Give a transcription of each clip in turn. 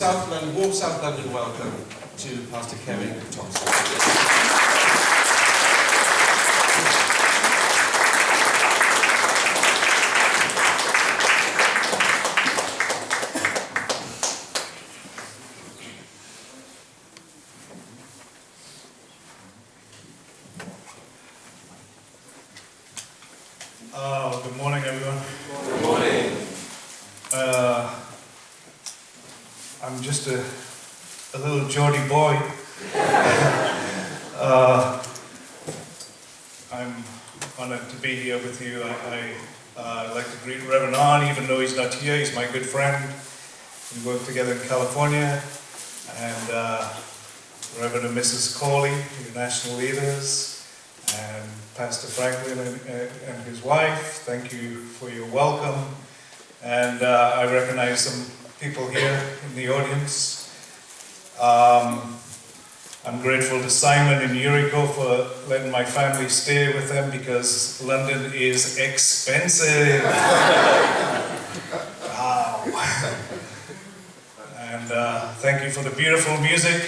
Warm South London welcome to Pastor Kevin Thompson. Good morning, everyone. Good morning. I'm just a little Geordie boy. I'm honored to be here with you. I'd like to greet Reverend Arn, even though he's not here. He's my good friend. We work together in California. And Reverend and Mrs. Corley, your national leaders, and Pastor Franklin and his wife. Thank you for your welcome. And I recognize some people here in the audience. I'm grateful to Simon and Yuriko for letting my family stay with them because London is expensive. Wow. And thank you for the beautiful music.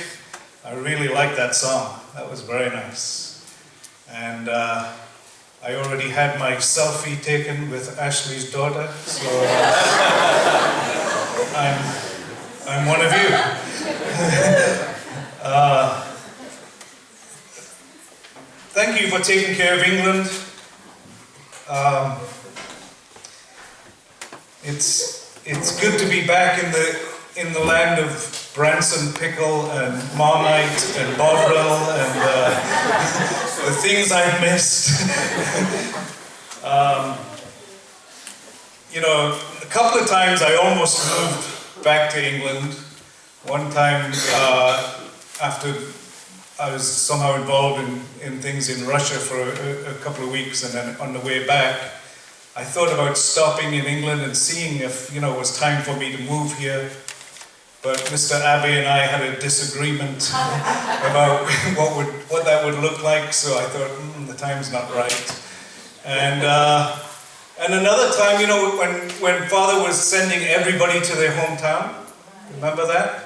I really like that song. That was very nice. And I already had my selfie taken with Ashley's daughter, so I'm one of you. Thank you for taking care of England. It's good to be back in the land of Branson pickle and Marmite and Bovril and the things I've missed. A couple of times I almost moved back to England. One time after I was somehow involved in things in Russia for a couple of weeks, and then on the way back I thought about stopping in England and seeing if it was time for me to move here. But Mr. Abbey and I had a disagreement about what that would look like, so I thought, the time's not right. And another time, when Father was sending everybody to their hometown, remember that?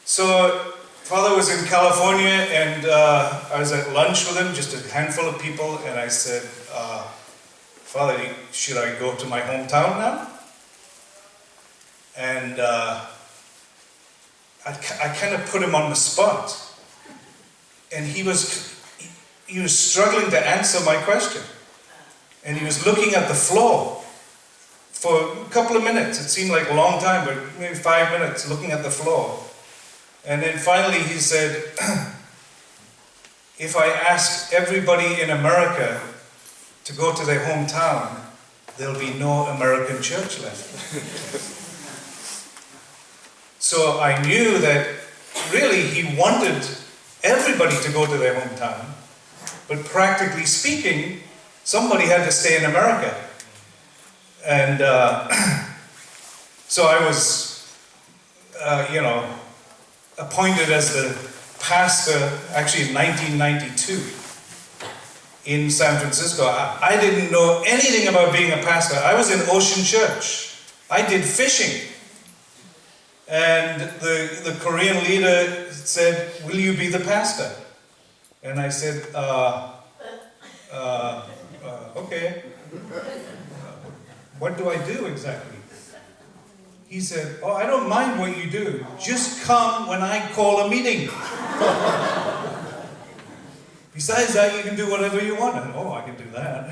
So Father was in California, and I was at lunch with him, just a handful of people, and I said, Father, should I go to my hometown now? And I kind of put him on the spot, and he was struggling to answer my question, and he was looking at the floor for a couple of minutes. It seemed like a long time, but maybe 5 minutes looking at the floor. And then finally he said, if I ask everybody in America to go to their hometown, there'll be no American church left. So I knew that really he wanted everybody to go to their hometown, but practically speaking, somebody had to stay in America. And so I was, appointed as the pastor actually in 1992 in San Francisco. I didn't know anything about being a pastor. I was in Ocean Church. I did fishing. And the Korean leader said, will you be the pastor? And I said, okay. What do I do exactly? He said, I don't mind what you do. Just come when I call a meeting. Besides that, you can do whatever you want. And, I can do that.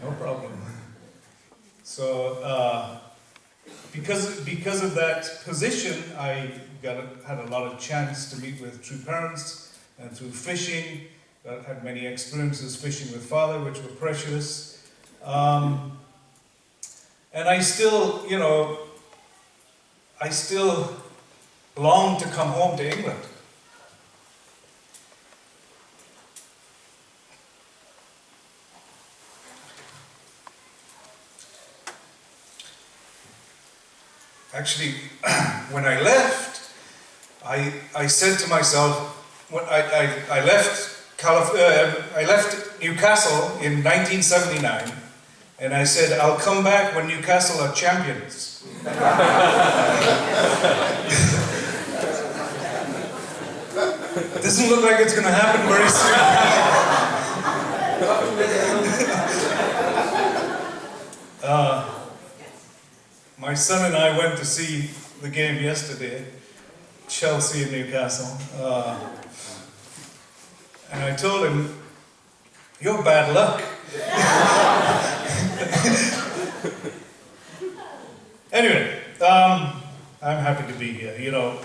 No problem. So, because of that position, I had a lot of chance to meet with true parents, and through fishing, I had many experiences fishing with Father, which were precious. And I still long to come home to England. Actually, when I left, I said to myself, when I left Newcastle in 1979, and I said, I'll come back when Newcastle are champions. doesn't look like it's going to happen very soon. My son and I went to see the game yesterday, Chelsea and Newcastle. And I told him, "You're bad luck." Anyway, I'm happy to be here. You know,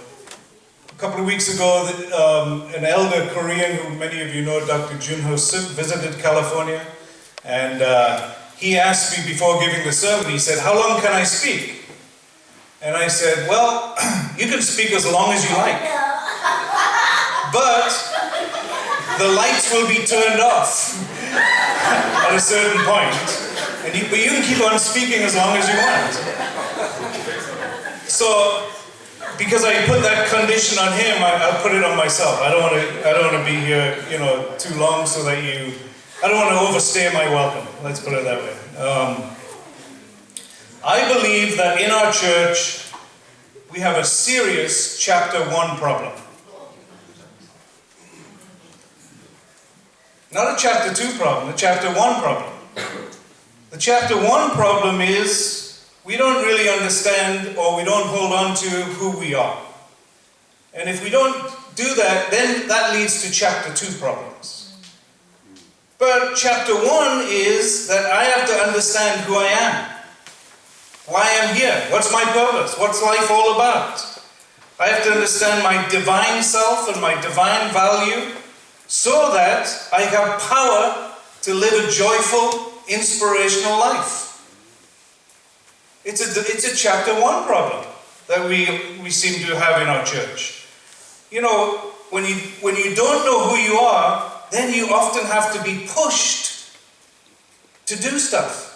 a couple of weeks ago, an elder Korean who many of you know, Dr. Junho Suk, visited California, and he asked me before giving the sermon, he said, "How long can I speak?" And I said, "Well, you can speak as long as you like, but the lights will be turned off at a certain point, but you can keep on speaking as long as you want." So, because I put that condition on him, I'll put it on myself. I don't want to be here, you know, too long, so that I don't want to overstay my welcome. Let's put it that way. I believe that in our church we have a serious chapter 1 problem. Not a chapter 2 problem, a chapter 1 problem. The chapter 1 problem is we don't really understand, or we don't hold on to who we are. And if we don't do that, then that leads to chapter 2 problems. But chapter 1 is that I have to understand who I am. Why I'm here. What's my purpose? What's life all about? I have to understand my divine self and my divine value, so that I have power to live a joyful, inspirational life. It's a chapter 1 problem that we seem to have in our church. You know, when you don't know who you are, then you often have to be pushed to do stuff.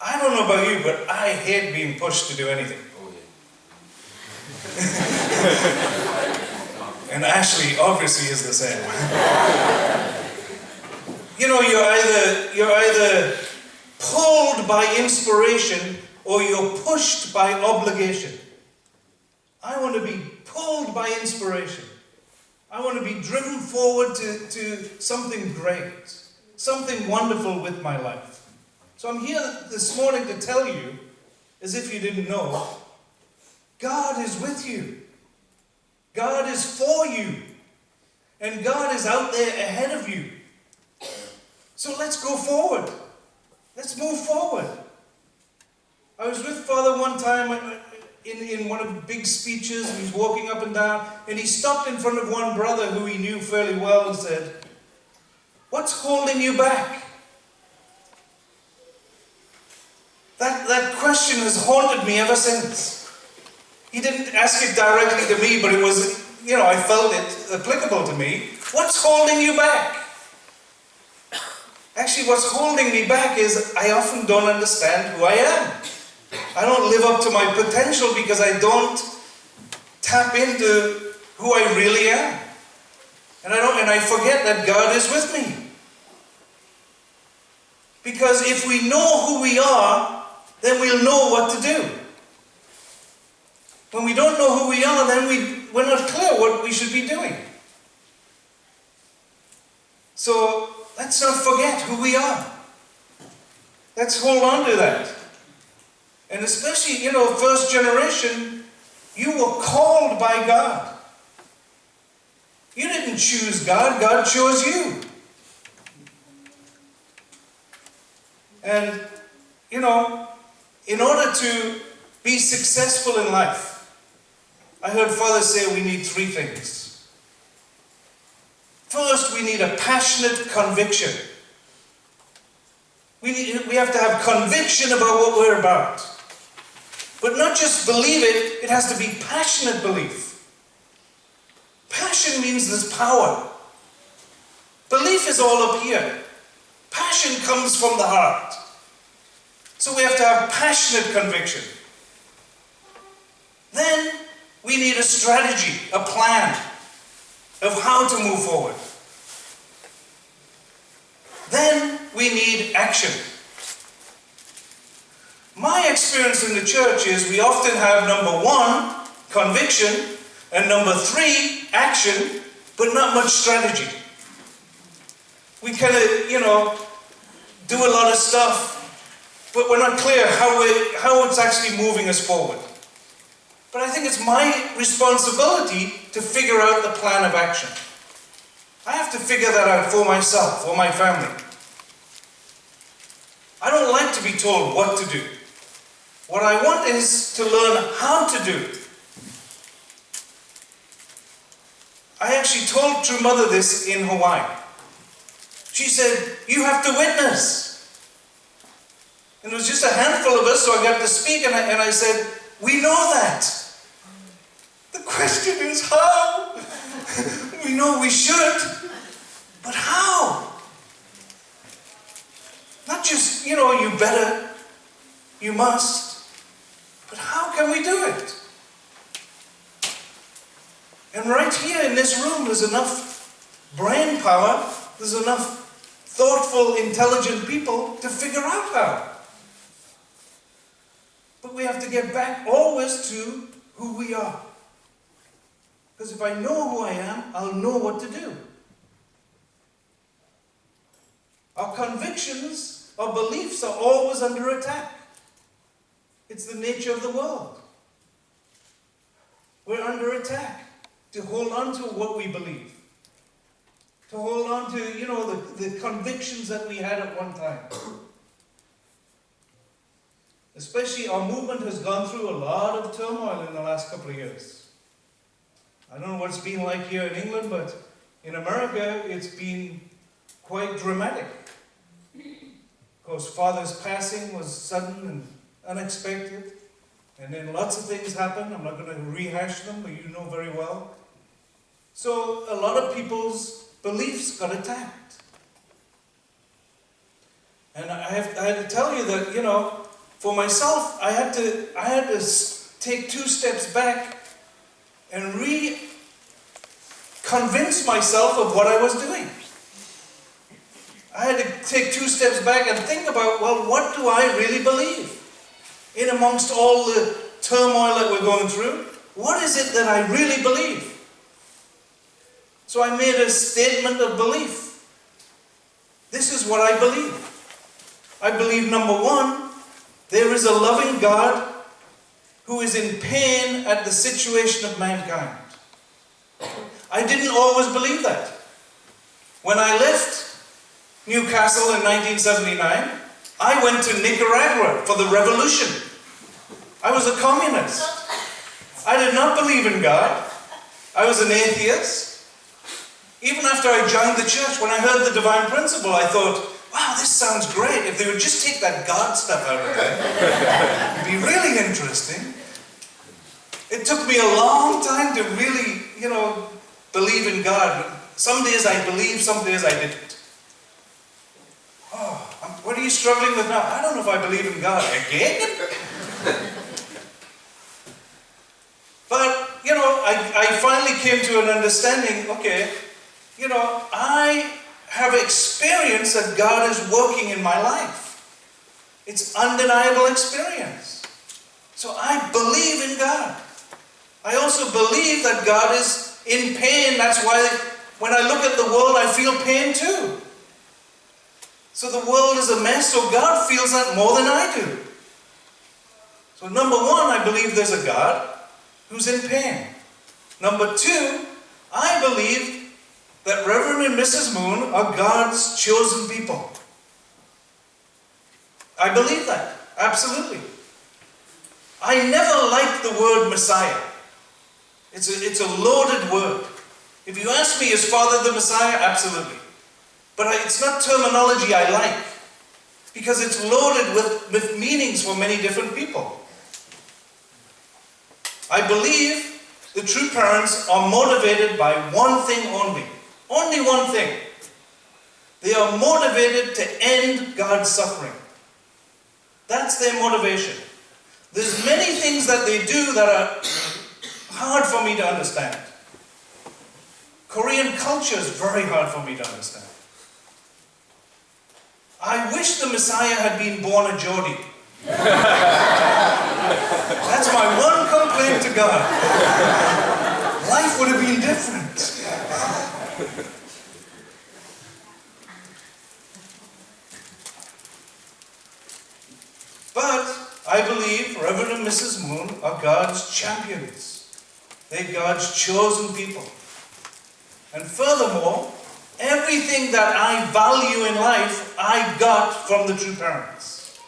I don't know about you, but I hate being pushed to do anything. Oh, yeah. And Ashley obviously is the same. You know, you're either pulled by inspiration or you're pushed by obligation. I want to be pulled by inspiration. I want to be driven forward to something great, something wonderful with my life. So I'm here this morning to tell you, as if you didn't know, God is with you. God is for you. And God is out there ahead of you. So let's go forward. Let's move forward. I was with Father one time in one of the big speeches, and he's walking up and down, and he stopped in front of one brother who he knew fairly well and said, "What's holding you back?" That question has haunted me ever since. He didn't ask it directly to me, but it was, you know, I felt it applicable to me. What's holding you back? Actually, what's holding me back is I often don't understand who I am. I don't live up to my potential because I don't tap into who I really am. And I forget that God is with me. Because if we know who we are, then we'll know what to do. When we don't know who we are, then we're not clear what we should be doing. So let's not forget who we are. Let's hold on to that. And especially, you know, first generation, you were called by God. You didn't choose God, God chose you. And, you know, in order to be successful in life, I heard Father say we need 3 things. First, we need a passionate conviction. We have to have conviction about what we're about. But not just believe it, it has to be passionate belief. Passion means there's power. Belief is all up here. Passion comes from the heart. So we have to have passionate conviction. Then we need a strategy, a plan of how to move forward. Then we need action. My experience in the church is we often have number 1, conviction, and number 3, action, but not much strategy. We kind of, do a lot of stuff, but we're not clear how it's actually moving us forward. But I think it's my responsibility to figure out the plan of action. I have to figure that out for myself, for my family. I don't like to be told what to do. What I want is to learn how to do. I actually told True Mother this in Hawaii. She said, "You have to witness." And it was just a handful of us, so I got to speak, and I said, "We know that. The question is how? We know we should, but how? Not just, you better, you must, but how can we do it?" And right here in this room, there's enough brain power, there's enough thoughtful, intelligent people to figure out how. But we have to get back always to who we are. Because if I know who I am, I'll know what to do. Our convictions, our beliefs are always under attack. It's the nature of the world. We're under attack to hold on to what we believe. To hold on to, the convictions that we had at one time. Especially our movement has gone through a lot of turmoil in the last couple of years. I don't know what it's been like here in England, but in America it's been quite dramatic. Of course, Father's passing was sudden and unexpected, and then lots of things happened. I'm not going to rehash them, but you know very well. So a lot of people's beliefs got attacked. And I had to tell you that, for myself, I had to take 2 steps back and convince myself of what I was doing. I had to take 2 steps back and think about, well, what do I really believe? In amongst all the turmoil that we're going through, what is it that I really believe? So I made a statement of belief. This is what I believe. I believe, number 1, there is a loving God who is in pain at the situation of mankind. I didn't always believe that. When I left Newcastle in 1979, I went to Nicaragua for the revolution. I was a communist. I did not believe in God. I was an atheist. Even after I joined the church, when I heard the divine principle, I thought, wow, this sounds great. If they would just take that God stuff out of it, it'd be really interesting. It took me a long time to really, believe in God. Some days I believed, some days I didn't. Oh, what are you struggling with now? I don't know if I believe in God. Again? But, I finally came to an understanding, okay, I have experienced that God is working in my life. It's undeniable experience. So I believe in God. I also believe that God is in pain. That's why when I look at the world, I feel pain too. So the world is a mess, so God feels that more than I do. So number 1, I believe there's a God who's in pain. Number 2, I believe that Reverend and Mrs. Moon are God's chosen people. I believe that, absolutely. I never liked the word Messiah. It's a loaded word. If you ask me, is Father the Messiah? Absolutely. But it's not terminology I like, because it's loaded with meanings for many different people. I believe the true parents are motivated by one thing only. Only one thing. They are motivated to end God's suffering. That's their motivation. There's many things that they do that are hard for me to understand. Korean culture is very hard for me to understand. I wish the Messiah had been born a Jodi. That's my one complaint to God. Life would have been different. But I believe Reverend and Mrs. Moon are God's champions. They're God's chosen people. And furthermore, everything that I value in life, I got from the true parents.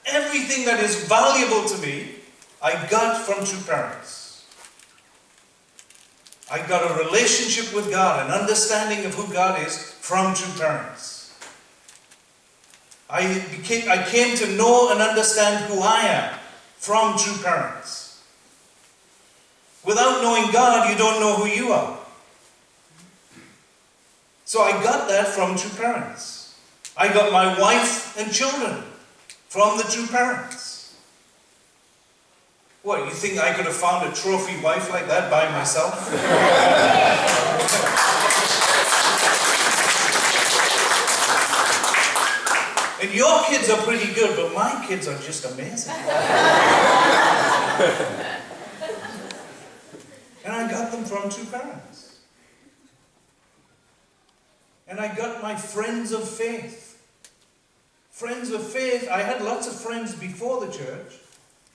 Everything that is valuable to me, I got from true parents. I got a relationship with God, an understanding of who God is from true parents. I came to know and understand who I am from true parents. Without knowing God, you don't know who you are. So I got that from true parents. I got my wife and children from the true parents. What, you think I could have found a trophy wife like that by myself? And your kids are pretty good, but my kids are just amazing. And I got them from true parents. And I got my friends of faith. Friends of faith, I had lots of friends before the church,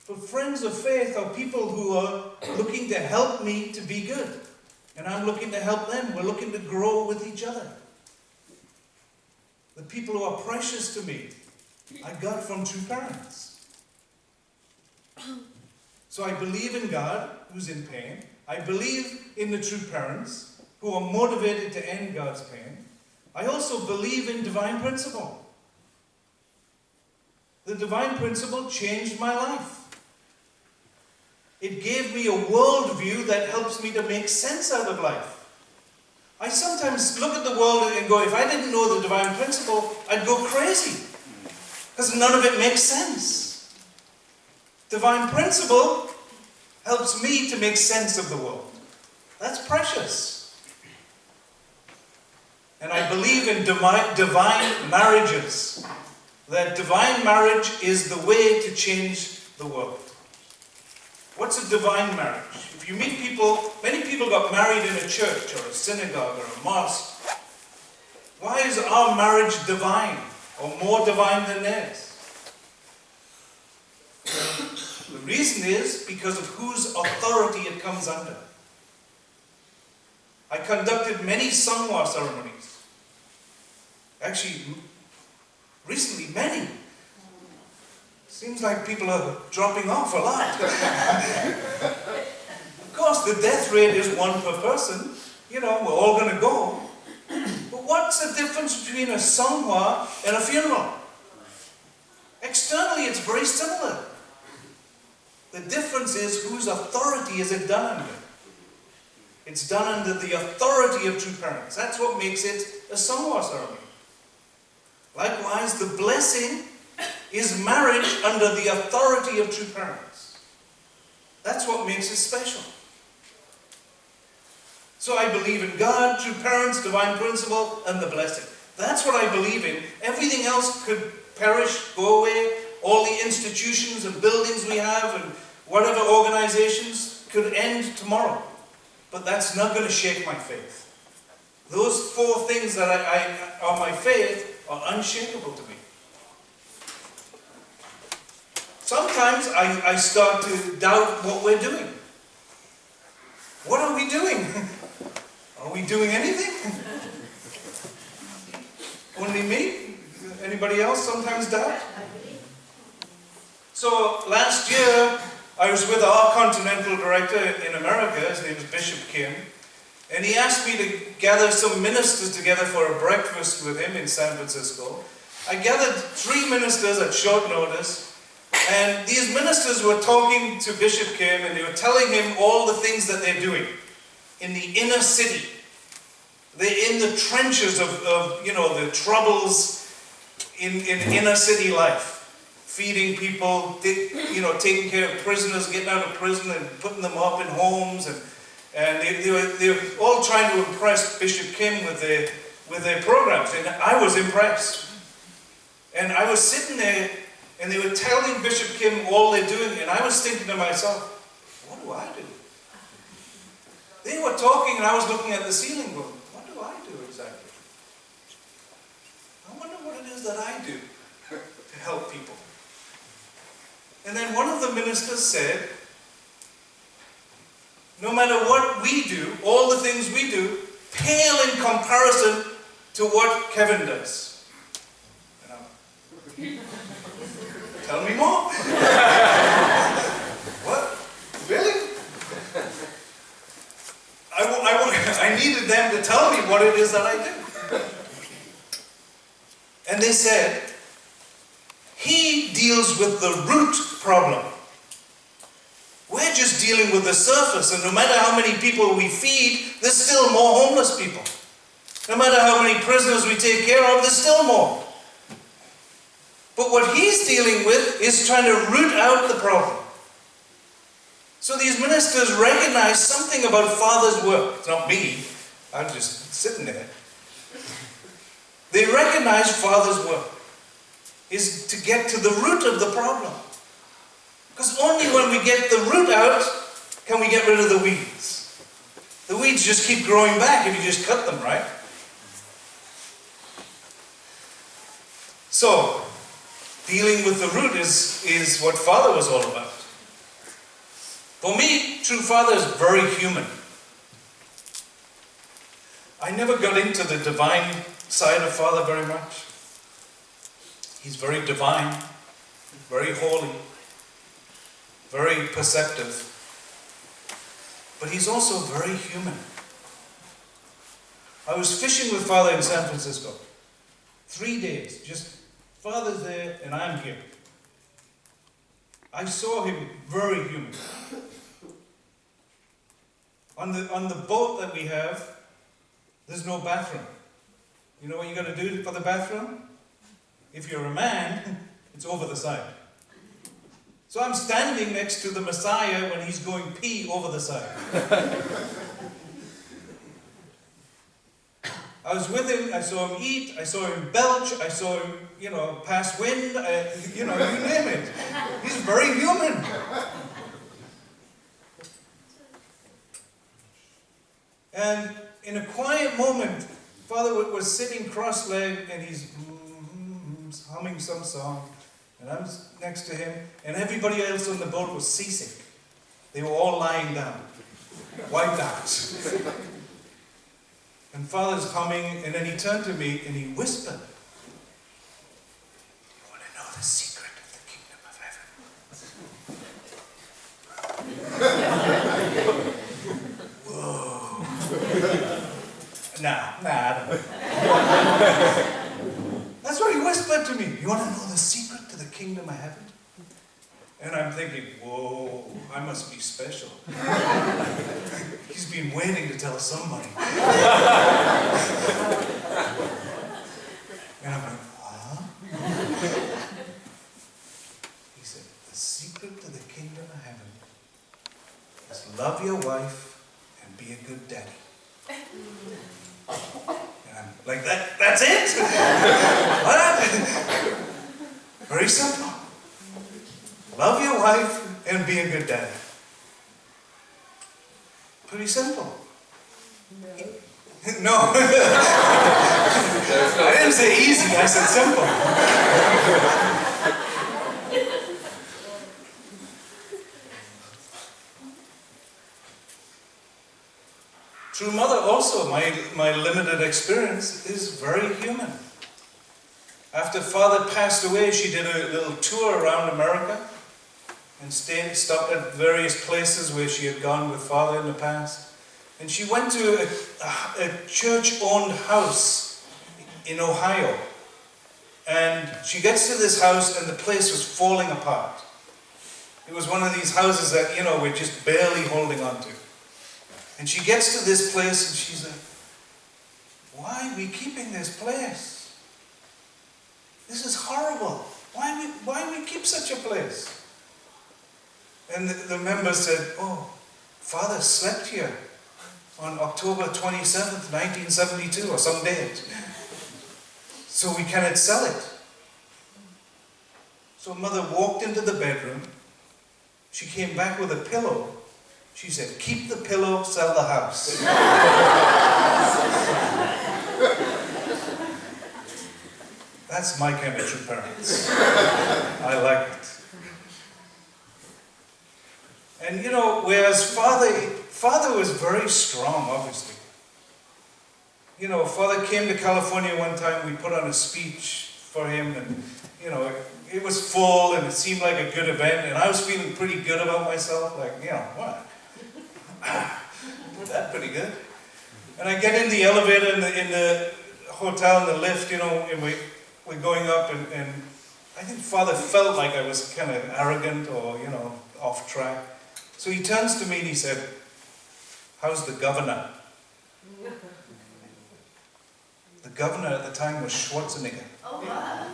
but friends of faith are people who are looking to help me to be good. And I'm looking to help them. We're looking to grow with each other. The people who are precious to me, I got from true parents. So I believe in God, who's in pain. I believe in the true parents, who are motivated to end God's pain. I also believe in divine principle. The divine principle changed my life. It gave me a worldview that helps me to make sense out of life. I sometimes look at the world and go, if I didn't know the divine principle, I'd go crazy. Because none of it makes sense. Divine principle helps me to make sense of the world. That's precious. And I believe in divine marriages. That divine marriage is the way to change the world. What's a divine marriage? If you meet people, many people got married in a church or a synagogue or a mosque. Why is our marriage divine or more divine than theirs? The reason is because of whose authority it comes under. I conducted many sangwa ceremonies. Actually, recently, many. Seems like people are dropping off a lot. Of course, the death rate is 1 per person. You know, we're all going to go. But what's the difference between a sangwa and a funeral? Externally, it's very similar. The difference is whose authority is it done under. It's done under the authority of true parents. That's what makes it a sangwa ceremony. Likewise, the blessing is marriage under the authority of true parents. That's what makes it special. So I believe in God, true parents, divine principle, and the blessing. That's what I believe in. Everything else could perish, go away. All the institutions and buildings we have and whatever organizations could end tomorrow. But that's not going to shake my faith. Those 4 things that are my faith are unshakable to me. Sometimes I start to doubt what we're doing. What are we doing? Are we doing anything? Only me? Anybody else sometimes doubt? So last year, I was with our continental director in America. His name is Bishop Kim. And he asked me to gather some ministers together for a breakfast with him in San Francisco. I gathered 3 ministers at short notice. And these ministers were talking to Bishop Kim, and they were telling him all the things that they're doing in the inner city. They're in the trenches of the troubles in inner city life. Feeding people, taking care of prisoners, getting out of prison and putting them up in homes. And they were all trying to impress Bishop Kim with their programs. And I was impressed. And I was sitting there, and they were telling Bishop Kim all they're doing, and I was thinking to myself, what do I do? They were talking, and I was looking at the ceiling going, what do that I do to help people? And then one of the ministers said, no matter what we do, all the things we do, pale in comparison to what Kevin does. And I'm, tell me more. What? Really? I needed them to tell me what it is that I do. And they said, he deals with the root problem. We're just dealing with the surface, and no matter how many people we feed, there's still more homeless people. No matter how many prisoners we take care of, there's still more. But what he's dealing with is trying to root out the problem. So these ministers recognize something about Father's work. It's not me. I'm just sitting there. They recognize Father's work is to get to the root of the problem. Because only when we get the root out can we get rid of the weeds. The weeds just keep growing back if you just cut them, right? So, dealing with the root is what Father was all about. For me, true Father is very human. I never got into the divine side of Father very much. He's very divine, very holy, very perceptive. But he's also very human. I was fishing with Father in San Francisco. 3 days, just Father's there and I'm here. I saw him very human. On the boat that we have, there's no bathroom. You know what you got to do for the bathroom? If you're a man, it's over the side. So I'm standing next to the Messiah when he's going pee over the side. I was with him, I saw him eat, I saw him belch, I saw him, pass wind, you name it. He's very human. And in a quiet moment, Father was sitting cross-legged and he's humming some song. And I'm next to him, and everybody else on the boat was seasick. They were all lying down, wiped out. And Father's humming, and then he turned to me and he whispered, "You want to know the secret of the kingdom of heaven?" Whoa. Nah, I don't know. That's what he whispered to me. You want to know the secret to the kingdom of heaven? And I'm thinking, whoa, I must be special. He's been waiting to tell somebody. And I'm like, huh? He said, the secret to the kingdom of heaven is love your wife and be a good daddy. And I'm like, that's it? What? Very simple. Love your wife and be a good daddy. Pretty simple. No. I didn't say easy, I said simple. True Mother also, my limited experience, is very human. After Father passed away, she did a little tour around America and stopped at various places where she had gone with Father in the past. And she went to a church-owned house in Ohio. And she gets to this house and the place was falling apart. It was one of these houses that, we're just barely holding on to. And she gets to this place and she's like, why are we keeping this place? This is horrible. Why we keep such a place? And the member said, oh, Father slept here on October 27th, 1972, or some date. So we cannot sell it. So Mother walked into the bedroom. She came back with a pillow. She said, keep the pillow, sell the house. That's my kind of true parents. I like it. And you know, whereas Father was very strong, obviously. You know, Father came to California one time, we put on a speech for him, and you know, it was full and it seemed like a good event, and I was feeling pretty good about myself, like, you know, what? That's pretty good. And I get in the elevator in the hotel, in the lift, you know, and we're going up, and I think Father felt like I was kind of arrogant or, you know, off track. So he turns to me and he said, "How's the governor?" The governor at the time was Schwarzenegger. Oh, wow.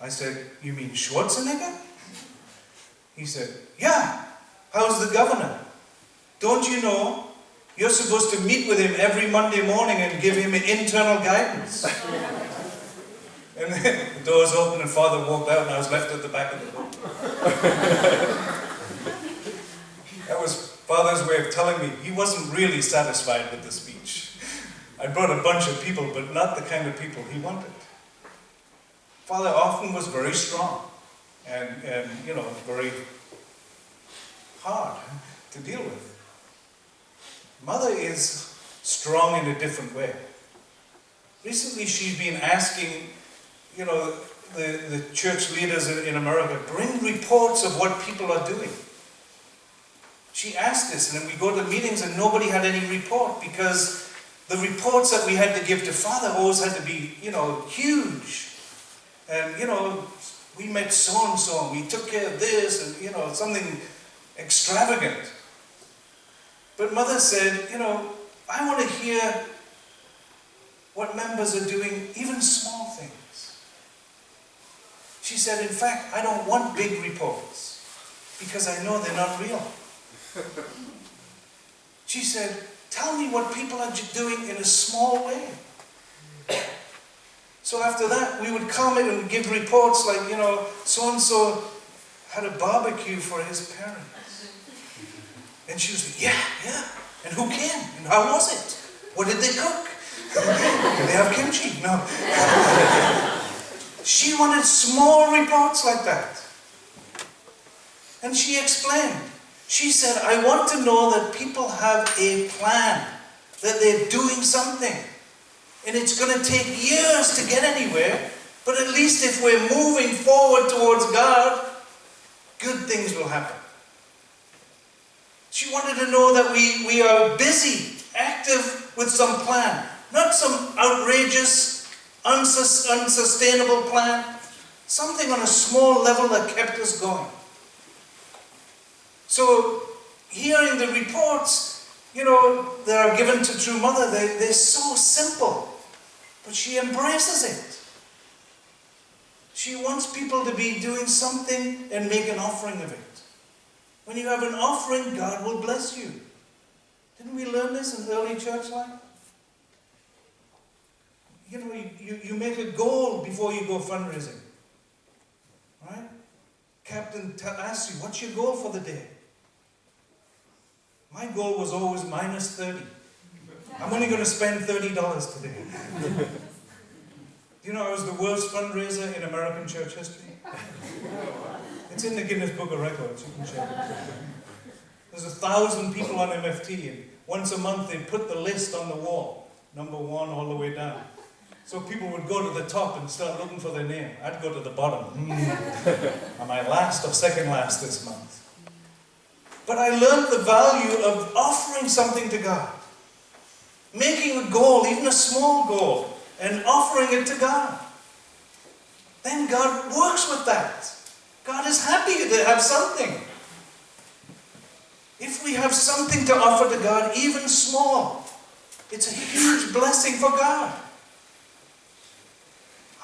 I said, "You mean Schwarzenegger?" He said, "Yeah, how's the governor? Don't you know you're supposed to meet with him every Monday morning and give him internal guidance?" And then the doors opened and Father walked out and I was left at the back of the boat. That was Father's way of telling me he wasn't really satisfied with the speech. I brought a bunch of people, but not the kind of people he wanted. Father often was very strong and you know, very hard to deal with. Mother is strong in a different way. Recently she's been asking, you know, the church leaders in America, bring reports of what people are doing. She asked this, and then we go to meetings and nobody had any report, because the reports that we had to give to Father always had to be, you know, huge. And, you know, we met so-and-so, and we took care of this, and, you know, something extravagant. But Mother said, you know, I want to hear what members are doing, even small things. She said, in fact, I don't want big reports, because I know they're not real. She said, tell me what people are doing in a small way. So after that, we would comment and give reports like, you know, so-and-so had a barbecue for his parents. And she was like, yeah. And who came? And how was it? What did they cook? Did they have kimchi? No. She wanted small reports like that. And she explained. She said, I want to know that people have a plan, that they're doing something. And it's going to take years to get anywhere, but at least if we're moving forward towards God, good things will happen. She wanted to know that we are busy, active with some plan, not some outrageous, unsustainable plan, something on a small level that kept us going. So, hearing the reports, you know, that are given to True Mother, they're so simple. But she embraces it. She wants people to be doing something and make an offering of it. When you have an offering, God will bless you. Didn't we learn this in early church life? You know, you make a goal before you go fundraising. Right? Captain asks you, what's your goal for the day? My goal was always minus 30. I'm only going to spend $30 today. You know, I was the worst fundraiser in American church history. It's in the Guinness Book of Records, you can check it. There's 1,000 people on MFT, and once a month they put the list on the wall, number 1 all the way down. So people would go to the top and start looking for their name. I'd go to the bottom. Am I last or second last this month? But I learned the value of offering something to God. Making a goal, even a small goal, and offering it to God. Then God works with that. God is happy to have something. If we have something to offer to God, even small, it's a huge blessing for God.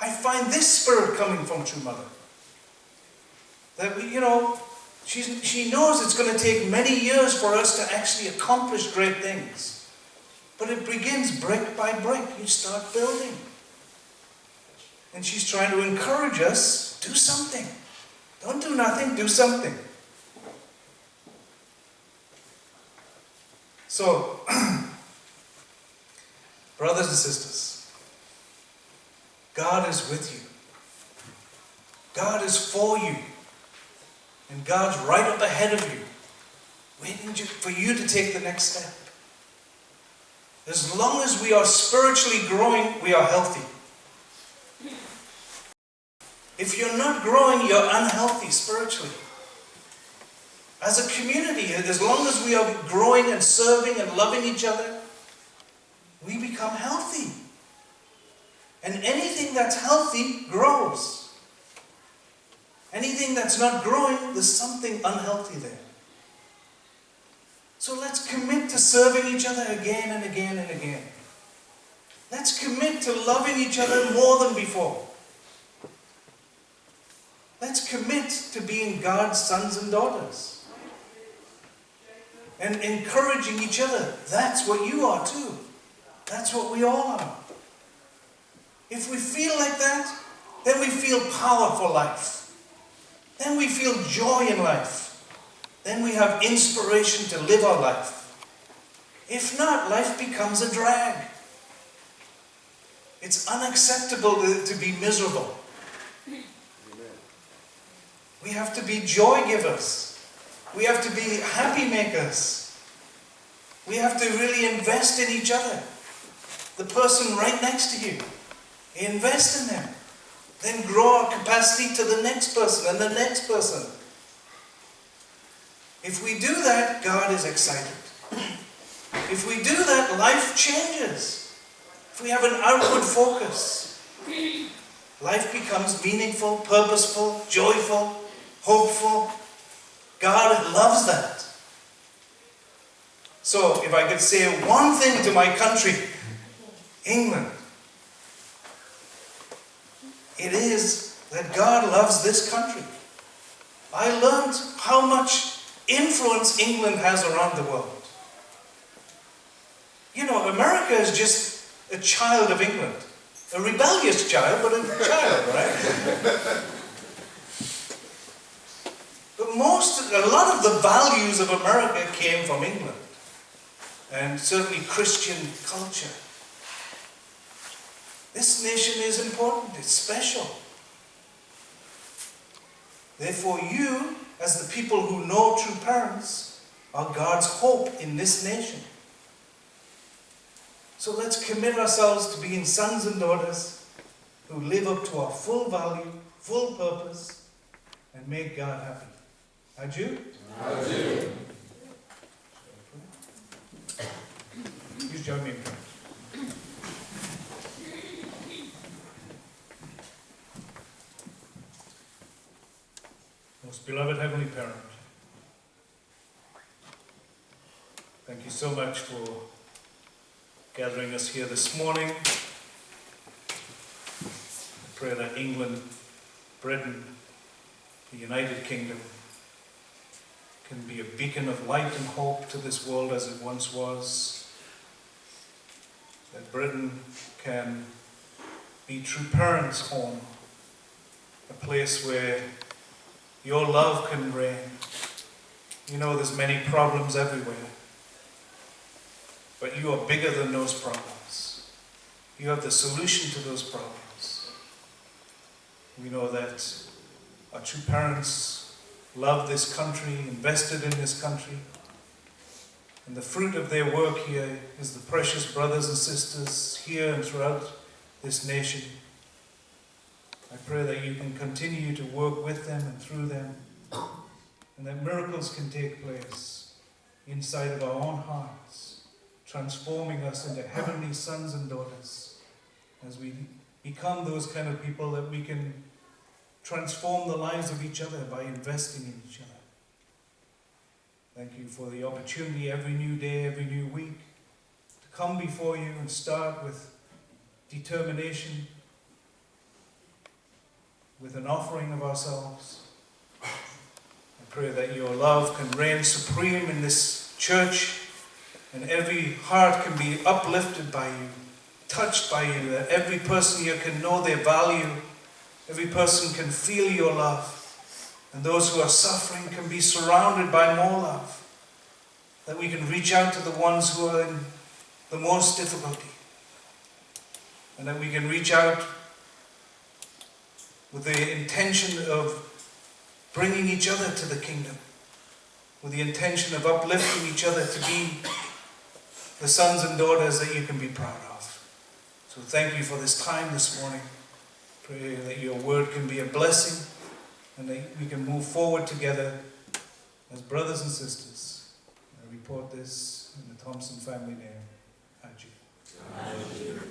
I find this spirit coming from True Mother. That we, you know, she knows it's going to take many years for us to actually accomplish great things. But it begins brick by brick. You start building. And she's trying to encourage us, do something. Don't do nothing, do something. So, brothers and sisters, God is with you. God is for you. And God's right up ahead of you, waiting for you to take the next step. As long as we are spiritually growing, we are healthy. If you're not growing, you're unhealthy spiritually. As a community, as long as we are growing and serving and loving each other, we become healthy. And anything that's healthy grows. Anything that's not growing, there's something unhealthy there. So let's commit to serving each other again and again and again. Let's commit to loving each other more than before. Let's commit to being God's sons and daughters. And encouraging each other. That's what you are too. That's what we all are. If we feel like that, then we feel power for life. Then we feel joy in life. Then we have inspiration to live our life. If not, life becomes a drag. It's unacceptable to be miserable. We have to be joy givers. We have to be happy makers. We have to really invest in each other. The person right next to you, invest in them. Then grow our capacity to the next person and the next person. If we do that, God is excited. If we do that, life changes. If we have an outward focus, life becomes meaningful, purposeful, joyful, hopeful. God loves that. So, if I could say one thing to my country, England, it is that God loves this country. I learned how much influence England has around the world. You know, America is just a child of England. A rebellious child, but a child, right? But a lot of the values of America came from England. And certainly Christian culture. This nation is important, it's special. Therefore you, as the people who know true parents, are God's hope in this nation. So let's commit ourselves to being sons and daughters who live up to our full value, full purpose, and make God happy. I do? I do. Please join me in prayer. Most beloved Heavenly Parent, thank you so much for gathering us here this morning. I pray that England, Britain, the United Kingdom can be a beacon of light and hope to this world as it once was. That Britain can be true parents' home, a place where your love can reign. You know there's many problems everywhere, but you are bigger than those problems. You have the solution to those problems. We know that our true parents love this country, invested in this country, and the fruit of their work here is the precious brothers and sisters here and throughout this nation. I pray that you can continue to work with them and through them, and that miracles can take place inside of our own hearts, transforming us into heavenly sons and daughters as we become those kind of people that we can transform the lives of each other by investing in each other. Thank you for the opportunity every new day, every new week, to come before you and start with determination, with an offering of ourselves. I pray that your love can reign supreme in this church, and every heart can be uplifted by you, touched by you, that every person here can know their value, every person can feel your love, and those who are suffering can be surrounded by more love, that we can reach out to the ones who are in the most difficulty, and that we can reach out with the intention of bringing each other to the kingdom, with the intention of uplifting each other to be the sons and daughters that you can be proud of. So thank you for this time this morning. Pray that your word can be a blessing and that we can move forward together as brothers and sisters. I report this in the Thompson family name. Adju.